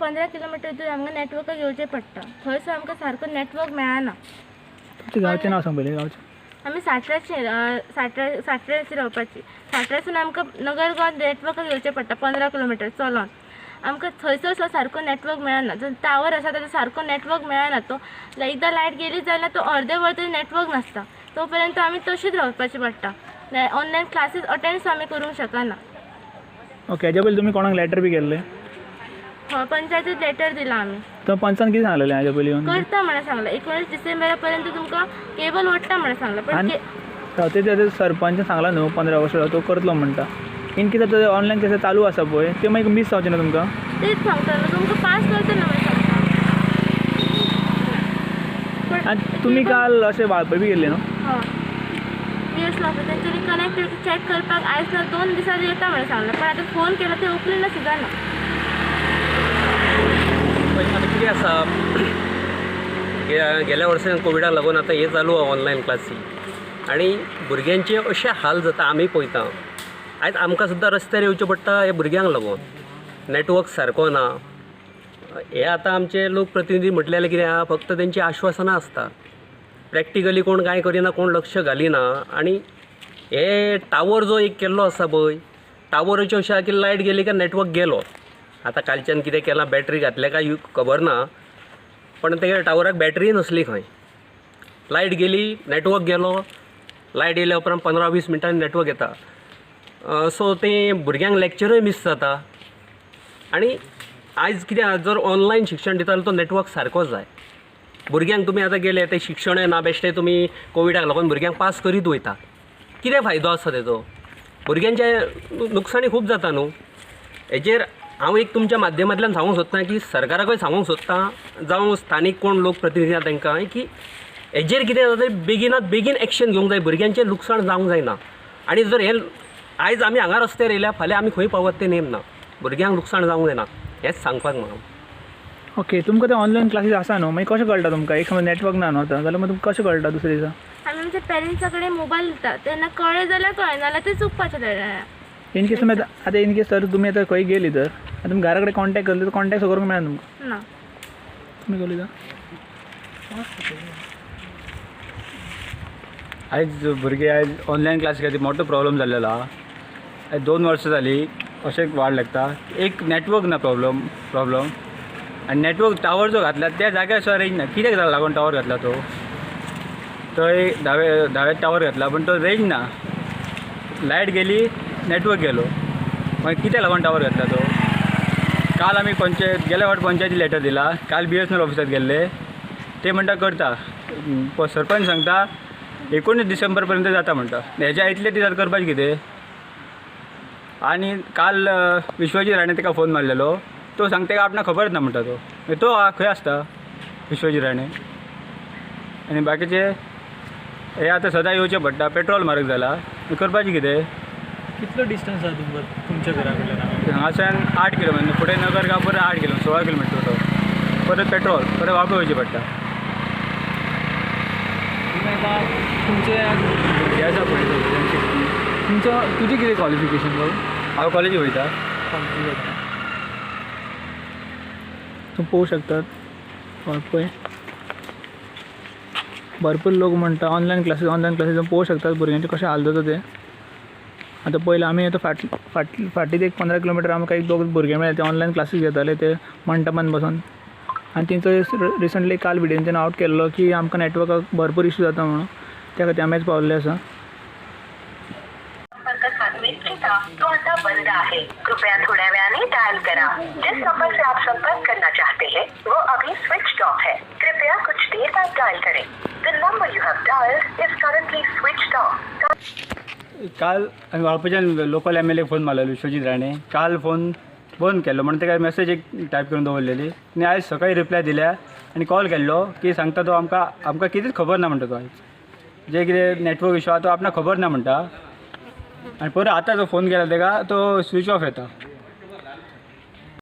15 kilometre दूर आमकां network घेवचें पडटा. थंयसर आमकां सारको नेटवर्क मेळना. तुमच्या गांवचें नांव सांग पयलीं गांवचें. आमी साटऱ्याचेर रावपाची. साटऱ्यासून आमकां नगरगांव नेटवर्क घेवचें पडटा 15 किलोमीटर चलोन. आमकां थंयसर सारको नेटवर्क मेळना. जो टावर आसा ताचो सारको नेटवर्क मेळना. तो एकदां लायट गेली जाल्यार तो अर्दे वर तरी नेटवर्क नासता. तोपर्यंत आमी तशीच रावपाची पडटा. ऑनलायन क्लासीस अटेंड आमी करूंक शकना. ओके, हेज्या पयलीं तुमी कोणाक लेटर बी केल्लें? हय, पंचायतीत लेटर दिला आमी. तो पंचान कितें सांगलेलें हेज्या पयलीं येवन? करता म्हणून सांगलें. 19 डिसेंबरा पर्यंत तुमकां केबल ओडटा म्हणून सांगलें. पण ते सरपंच सांगला न्हू 15 ऑगस्टाक तो करतलो म्हणटा. इन केस आतां ऑनलायन क्लासी चालू आसा पळय ते मागीर मिस जावचें ना तुमकां? तेच सांगता न्हू, तुमकां पास करता ना म्हणून सांगता. आनी तुमी काल अशें वाळपय बी गेल्ले न्हू? हय, पीएस ऑफिस तेंच्यांनी कनेक्टिविटी चॅक करपाक आयज ना 2 दिसां येता म्हणून सांगलें. पण आतां फोन केलो ते उखलिना सुद्दां ना. आता कितें आसा, गेल्या वर्सान कोविडाक लागून आतां हे चालू आहा ऑनलायन क्लासी आनी भुरग्यांचे अशे हाल जाता आमी पळयता. आयज आमकां सुद्दां रस्त्यार येवचें पडटा हे भुरग्यांक लागून. नेटवर्क सारको ना. हे आतां आमचे लोक प्रतिनिधी म्हटलें जाल्यार कितें आहा, फक्त तेंची आश्वासनां आसता. प्रॅक्टिकली कोण कांय करिना, कोण लक्ष घालिना. आनी हे टावर जो एक केल्लो आसा पळय, टावराचें अशें आहा की लायट गेली काय नेटवर्क गेलो. आतां कालच्यान कितें केलां, बॅटरी घातल्या काय खबर ना, पण ते टावराक बॅटरी नसली खंय. लायट गेली, नेटवर्क गेलो. लायट येयल्या उपरांत 15-20 मिनटांनी नेटवर्क येता. सो तें भुरग्यांक लेक्चरूय मिस जाता. आनी आयज कितें आहा, जर ऑनलायन शिक्षण दिता जाल्यार तो नेटवर्क सारको जाय. भुरग्यांक तुमी आतां गेले ते शिक्षणय ना बेश्टें तुमी कोविडाक लागून भुरग्यांक पास करीत वयता. कितें फायदो आसा तेजो? भुरग्यांचें नुकसाणी खूब जाता न्हू. हेजेर हांव एक तुमच्या माध्यमांतल्यान सांगूंक सोदतां की सरकाराकूय सांगूंक सोदतां, जावं स्थानीक कोण लोक प्रतिनिधी आहा तांकां, की हेजेर कितें जाता तें बेगिनात बेगीन एक्शन घेवंक जाय. भुरग्यांचें लुकसाण जावंक जायना. आनी जर हे आयज आमी हांगा रस्त्यार येयल्या, फाल्यां आमी खंय पावत तें नेम ना. भुरग्यांक लुकसाण जावंक जायना हेंच सांगपाक म्हाका. ओके, तुमकां ते ऑनलायन क्लासीस आसा न्हू, मागीर कशें कळटा तुमकां? एक समज नेटवर्क ना न्हू आतां जाल्यार मागीर तुमकां कशें कळटा दुसऱ्या दिसा? आमी आमच्या पेरंट्सा कडेन मोबायल दिता. तेन्ना कळ्ळें जाल्यार कळ्ळें, नाल्यार तें चुकपाचें तें. इन केस तुमी आतां इन केस तर तुमी आतां खंय गेली तर आतां तुमी घरा कडेन कॉन्टॅक्ट करले तर कॉन्टॅक्ट करूंक मेळना तुमकां? ना. तुमी गेली तर आयज भुरगे आयज ऑनलायन क्लासी खातीर मोठो प्रॉब्लम जाल्लो आहा. आयज 2 वर्सां जालीं अशें वाट लागता. एक नेटवर्क ना प्रॉब्लम आनी नेटवर्क टावर जो घातला त्या जाग्यार सुद्दां रेंज ना. कित्याक लागून टावर घातला तो? थंय धावे टावर घातला पण तो रेंज ना. लायट गेली, नेटवर्क गेलो. मागीर कित्याक लागून टावर घातला तो? काल आमी गेल्या फावट पंचायती लेटर दिला. काल BSNL ऑफिसात गेल्ले, ते म्हणटा करता. सरपंच सांगता 19 डिसेंबर पर्यंत जाता म्हणटा. हेज्या इतले दिसात करपाचें कितें? आनी काल विश्वजीत राणे ताका फोन मारलेलो. तो सांगता की आपणाक खबर ना म्हणटा तो खंय आसता विश्वजीत राणे? आनी बाकीचे हे आतां सदां येवचें पडटा. पेट्रोल म्हारग जाला, करपाचें कितें? कितलो डिस्टन्स आसा तुमच्या घरा कडल्यान? हांगाच्यान 8 किलोमीटर, फुडें नगरगांव परत 8 किलोमीटर, 16 किलोमीटर तो. परत पेट्रोल परत वापस वयचें पडटा. तुमचे हे आसा पळय तुजें कितें क्वॉलिफिकेशन बाबू? हांव कॉलेजी वयता. तूं पळोवं शकतात पळय भरपूर लोक म्हणटा ऑनलायन क्लासीस पळोवं शकतात भुरग्यांचे कशें हाल जाता ते. आतां पयलीं आमी आतां फाटीत एक 15 किलोमीटर आमकां 1-2 भुरगे मेळ्ळे, ते ऑनलायन क्लासीस घेताले ते मंडपान बसून. आनी तेंचो रिसंटली काल व्हिडिओन तेणें आउट केल्लो की आमकां नेटवर्काक भरपूर इश्यू जाता म्हणून. त्या खातीर आमी आयज पावल्ले आसा. तो आता बंद आहे. कृपया थोड्या वेळाने डायल करा. जिस नंबर से आप संपर्क करना चाहते हैं वो अभी स्विच्ड ऑफ है. कृपया कुछ देर बाद डायल करें. The number you have dialed is currently switched off. काल आमी वाळपच्यान लोकल MLA फोन मारलेलो विश्वजीत राणे. काल फोन बंद केल्लो म्हणून ताका मेसेज एक टायप करून दवरलेली. आनी आयज सकाळीं रिप्लाय दिल्या आनी कॉल केल्लो की सांगता तो आमकां कितेंच खबर ना म्हणटा तो. आयज जे कितें नेटवर्क इश्यू आहा तो आपणाक खबर ना म्हणटा. आनी परत आतां जो फोन केला ताका तो स्विच ऑफ येता.